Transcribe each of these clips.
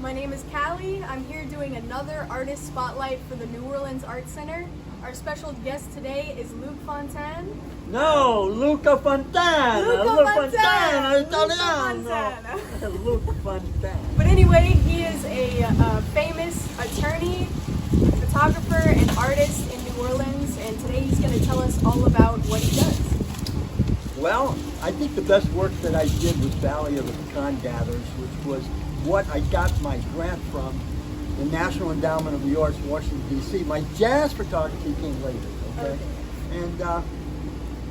My name is Callie. I'm here doing another artist spotlight for the New Orleans Art Center. Our special guest today is Luke Fontana. No, Luke Fontana. Luke Fontana, Fontana. Luke Fontana. But anyway, he is a famous attorney, photographer, and artist in New Orleans, and today he's going to tell us all about what he does. Well, I think the best work that I did was Valley of the Pecan Gatherers, which was what I got my grant from the National Endowment of the Arts, Washington, D.C. My jazz photography came later, okay? And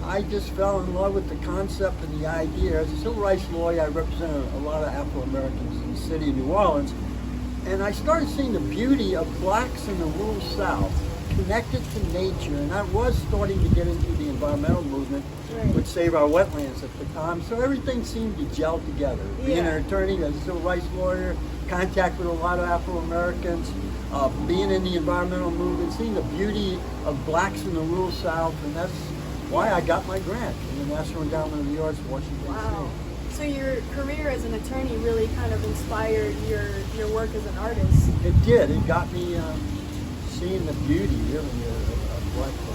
I just fell in love with the concept and the idea. As a civil rights lawyer, I represented a lot of Afro-Americans in the city of New Orleans, and I started seeing the beauty of blacks in the rural South connected to nature, and I was starting to get into the environmental movement, which Save Our Wetlands at the time, so everything seemed to gel together. Being an attorney, as a civil rights lawyer, contact with a lot of Afro-Americans, being in the environmental movement, seeing the beauty of blacks in the rural South, and that's why I got my grant from the National Endowment of the Arts, Washington, Wow. So your career as an attorney really kind of inspired your work as an artist. It did. It got me seeing the beauty, really, of black folks.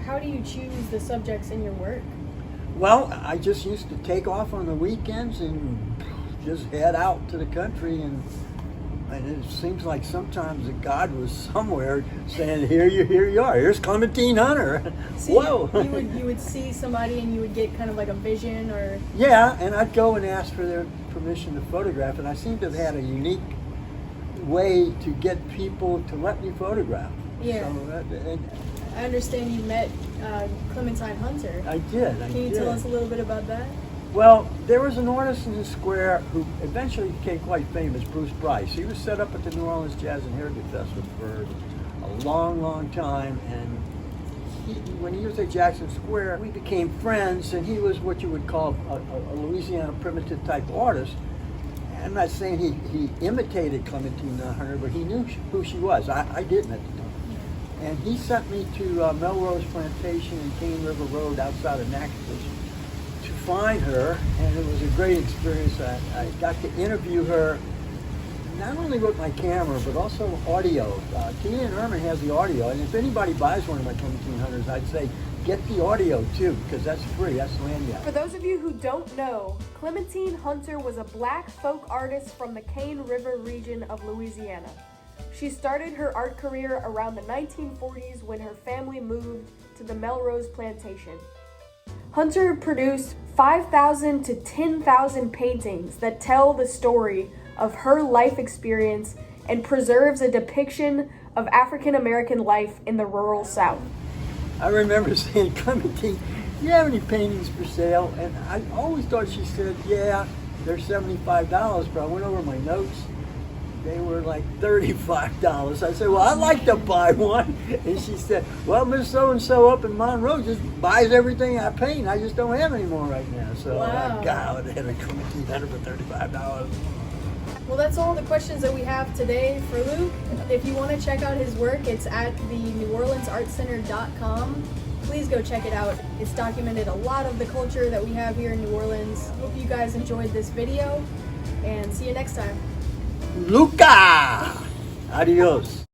How do you choose the subjects in your work? Well, I just used to take off on the weekends and just head out to the country, and it seems like sometimes that God was somewhere saying, here you are, here's Clementine Hunter. So Whoa. You would see somebody and you would get kind of like a vision, or... Yeah, and I'd go and ask for their permission to photograph, and I seem to have had a unique way to get people to let me photograph. Yeah. So I understand you met Clementine Hunter. I did. Can you tell us a little bit about that? Well, there was an artist in the square who eventually became quite famous, Bruce Bryce. He was set up at the New Orleans Jazz and Heritage Festival for a long, long time, and when he was at Jackson Square, we became friends, and he was what you would call a Louisiana primitive type artist. I'm not saying he imitated Clementine Hunter, but he knew who she was. I didn't at the time. And he sent me to Melrose Plantation and Cane River Road outside of Natchitoches to find her, and it was a great experience. I got to interview her, not only with my camera, but also audio. Tina and Herman has the audio, and if anybody buys one of my Clementine Hunters, I'd say get the audio too, because that's free, that's lanyard. For those of you who don't know, Clementine Hunter was a black folk artist from the Cane River region of Louisiana. She started her art career around the 1940s when her family moved to the Melrose Plantation. Hunter produced 5,000 to 10,000 paintings that tell the story of her life experience and preserves a depiction of African American life in the rural South. I remember saying, Clementine, do you have any paintings for sale? And I always thought she said, yeah, they're $75, but I went over my notes. They were like $35. I said, well, I'd like to buy one. And she said, well, Miss So-and-so up in Monroe just buys everything I paint. I just don't have any more right now. So I got it and a Clementine Hunter for $35. Well, that's all the questions that we have today for Luke. If you want to check out his work, it's at the NewOrleansArtCenter.com. Please go check it out. It's documented a lot of the culture that we have here in New Orleans. Hope you guys enjoyed this video, and see you next time. Luca! Adios.